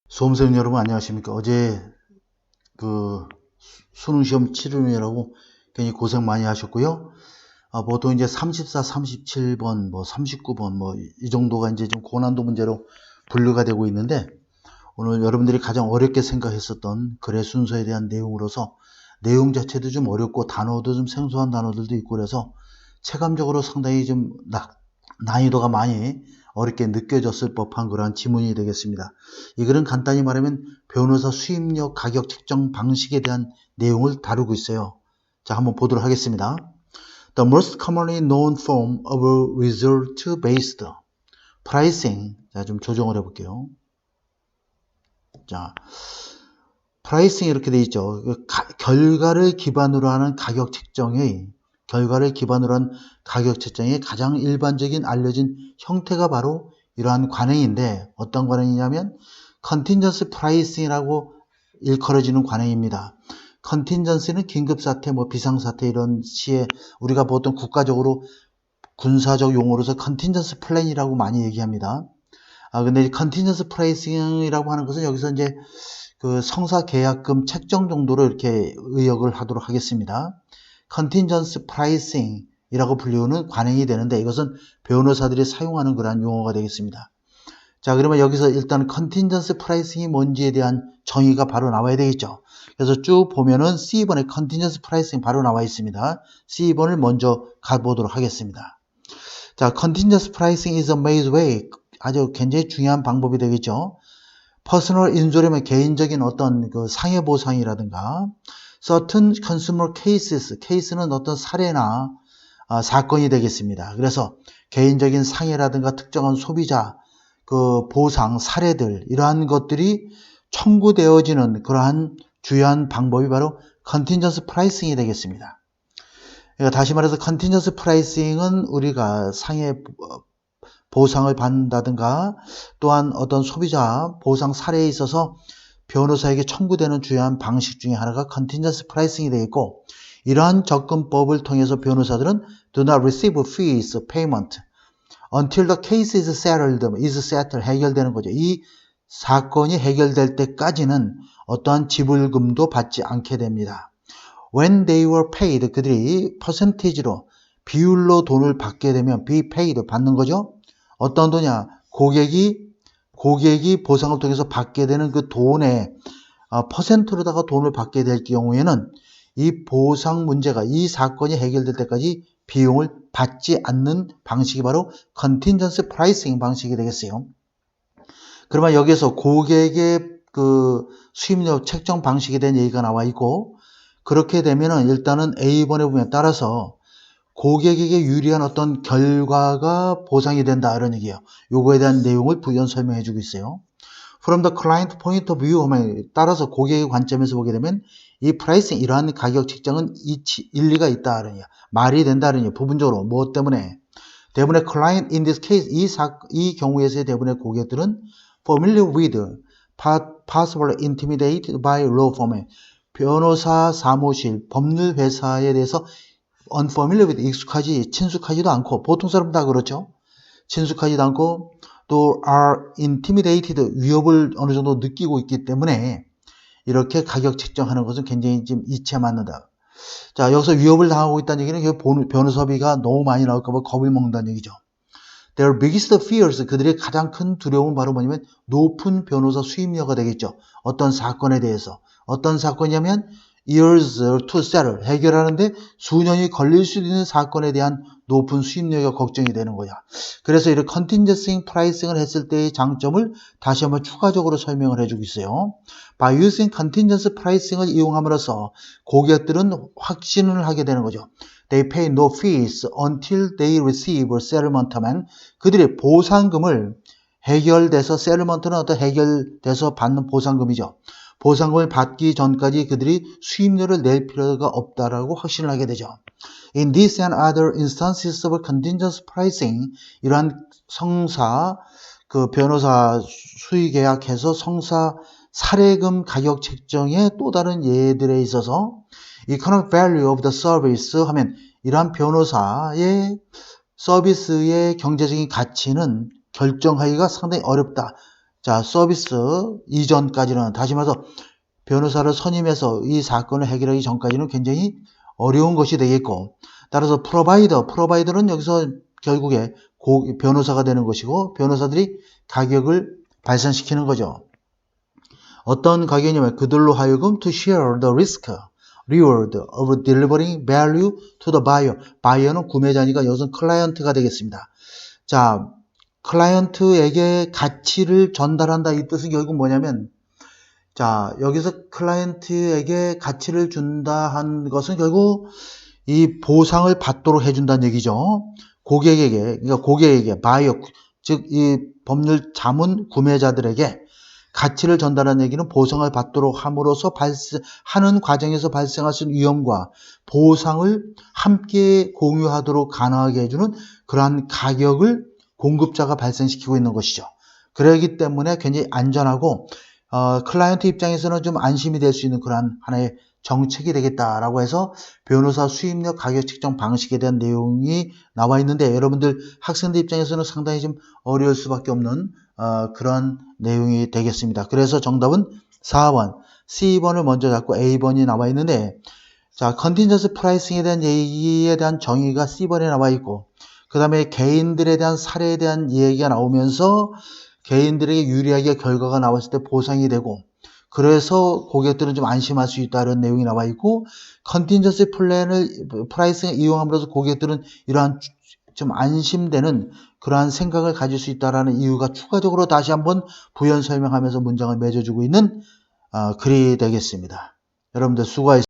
수험생 여러분 안녕하십니까. 어제 그 수능 시험 치르느라고 굉장히 고생 많이 하셨고요. 보통 이제 34, 37번, 39번 이 정도가 이제 좀 고난도 문제로 분류가 되고 있는데, 오늘 여러분들이 가장 어렵게 생각했었던 글의 순서에 대한 내용으로서 내용 자체도 좀 어렵고 단어도 좀 생소한 단어들도 있고 그래서 체감적으로 상당히 좀 난이도가 많이 어렵게 느껴졌을 법한 그러한 지문이 되겠습니다. 이 글은 간단히 말하면 변호사 수임료 가격 책정 방식에 대한 내용을 다루고 있어요. 자, 한번 보도록 하겠습니다. The most commonly known form of result-based pricing. 자, 좀 조정을 해볼게요. 자, 프라이싱 이렇게 돼 있죠. 결과를 기반으로 하는 가격 책정의 가장 일반적인 알려진 형태가 바로 이러한 관행인데, 어떤 관행이냐면 컨틴전시 프라이싱이라고 일컬어지는 관행입니다. 컨틴전시는 긴급사태, 비상사태 이런 시에 우리가 보통 국가적으로 군사적 용어로서 컨틴전시 플랜이라고 많이 얘기합니다. 근데 컨틴전시 프라이싱이라고 하는 것은 여기서 이제 그 성사 계약금 책정 정도로 이렇게 의역을 하도록 하겠습니다. 컨틴전시 프라이싱이라고 불리우는 관행이 되는데, 이것은 변호사들이 사용하는 그러한 용어가 되겠습니다. 자, 그러면 여기서 일단 컨틴전시 프라이싱이 뭔지에 대한 정의가 바로 나와야 되겠죠. 그래서 쭉 보면은 C번에 컨틴전시 프라이싱 바로 나와 있습니다. C번을 먼저 가보도록 하겠습니다. 자, 컨틴전시 프라이싱 is a made way. 아주 굉장히 중요한 방법이 되겠죠. 퍼스널 인조리면 개인적인 어떤 그 상해 보상이라든가, certain consumer cases, 케이스는 어떤 사례나 사건이 되겠습니다. 그래서 개인적인 상해라든가 특정한 소비자 그 보상 사례들, 이러한 것들이 청구되어지는 그러한 주요한 방법이 바로 컨틴전시 프라이싱이 되겠습니다. 그러니까 다시 말해서 컨틴전시 프라이싱은 우리가 상해 보상을 받는다든가, 또한 어떤 소비자 보상 사례에 있어서 변호사에게 청구되는 주요한 방식 중에 하나가 컨틴전시 프라이싱이 되겠고, 이러한 접근법을 통해서 변호사들은 do not receive fees payment until the case is settled, 해결되는 거죠. 이 사건이 해결될 때까지는 어떠한 지불금도 받지 않게 됩니다. When they were paid, 그들이 퍼센티지로 비율로 돈을 받게 되면 be paid 받는 거죠. 어떤 돈이냐? 고객이 보상을 통해서 받게 되는 그 돈의 퍼센트로다가 돈을 받게 될 경우에는 이 보상 문제가, 이 사건이 해결될 때까지 비용을 받지 않는 방식이 바로 컨틴전시 프라이싱 방식이 되겠어요. 그러면 여기서 고객의 그 수임료 책정 방식에 대한 얘기가 나와 있고, 그렇게 되면은 일단은 A번에 보면 따라서 고객에게 유리한 어떤 결과가 보상이 된다, 이런 얘기예요. 요거에 대한 내용을 부연 설명해 주고 있어요. From the client point of view 하면 따라서 고객의 관점에서 보게 되면 이 프라이싱, 이러한 가격 책정은 일리가 있다, 이런 얘기야. 말이 된다, 이런 얘기야. 부분적으로 무엇 때문에? 대부분의 client in this case, 이 경우에서의 대부분의 고객들은 familiar with, possible intimidated by law firm, 변호사 사무실, 법률 회사에 대해서 unfamiliar with, 친숙하지도 않고, 보통 사람 다 그렇죠. 친숙하지도 않고, 또 are intimidated, 위협을 어느 정도 느끼고 있기 때문에 이렇게 가격 책정하는 것은 굉장히 좀 이치에 맞는다. 자, 여기서 위협을 당하고 있다는 얘기는 변호사비가 너무 많이 나올까 봐 겁을 먹는다는 얘기죠. Their biggest fears, 그들의 가장 큰 두려움은 바로 뭐냐면 높은 변호사 수임료가 되겠죠. 어떤 사건에 대해서. 어떤 사건이냐면 years to settle, 해결하는데 수년이 걸릴 수 있는 사건에 대한 높은 수임료가 걱정이 되는 거야. 그래서 이런 컨틴전시 프라이싱을 했을 때의 장점을 다시 한번 추가적으로 설명을 해주고 있어요. By using contingency pricing을 이용함으로써 고객들은 확신을 하게 되는 거죠. They pay no fees until they receive settlement 하면 그들의 보상금을 해결돼서, settlement는 어떤 해결돼서 받는 보상금이죠. 보상금을 받기 전까지 그들이 수임료를 낼 필요가 없다라고 확신을 하게 되죠. In this and other instances of contingency pricing, 이러한 성사, 그 변호사 수의 계약해서 성사 사례금 가격 책정의 또 다른 예들에 있어서 economic value of the service 하면 이러한 변호사의 서비스의 경제적인 가치는 결정하기가 상당히 어렵다. 자, 서비스 이전까지는, 다시 말해서 변호사를 선임해서 이 사건을 해결하기 전까지는 굉장히 어려운 것이 되겠고, 따라서 프로바이더는 여기서 결국에 변호사가 되는 것이고, 변호사들이 가격을 발생시키는 거죠. 어떤 가격이냐면 그들로 하여금 to share the risk, reward of delivering value to the buyer. 바이어는 구매자니까 여기서 클라이언트가 되겠습니다. 자, 클라이언트에게 가치를 전달한다, 이 뜻은 결국 뭐냐면, 자, 여기서 클라이언트에게 가치를 준다 한 것은 결국 이 보상을 받도록 해준다는 얘기죠. 고객에게, 바이어, 즉 이 법률 자문 구매자들에게 가치를 전달하는 얘기는 보상을 받도록 함으로써 하는 과정에서 발생할 수 있는 위험과 보상을 함께 공유하도록 가능하게 해주는 그러한 가격을 공급자가 발생시키고 있는 것이죠. 그렇기 때문에 굉장히 안전하고 클라이언트 입장에서는 좀 안심이 될 수 있는 그러한 하나의 정책이 되겠다라고 해서 변호사 수임료 가격 책정 방식에 대한 내용이 나와 있는데, 여러분들 학생들 입장에서는 상당히 좀 어려울 수밖에 없는 그런 내용이 되겠습니다. 그래서 정답은 4번, C번을 먼저 잡고 A번이 나와 있는데, 자, 컨틴전스 프라이싱에 대한 얘기에 대한 정의가 C번에 나와 있고, 그 다음에 개인들에 대한 사례에 대한 얘기가 나오면서 개인들에게 유리하게 결과가 나왔을 때 보상이 되고, 그래서 고객들은 좀 안심할 수 있다는 내용이 나와 있고, 컨틴전시 프라이싱을 이용함으로써 고객들은 이러한 좀 안심되는 그러한 생각을 가질 수 있다는 이유가 추가적으로 다시 한번 부연 설명하면서 문장을 맺어주고 있는 글이 되겠습니다. 여러분들 수고하셨습니다.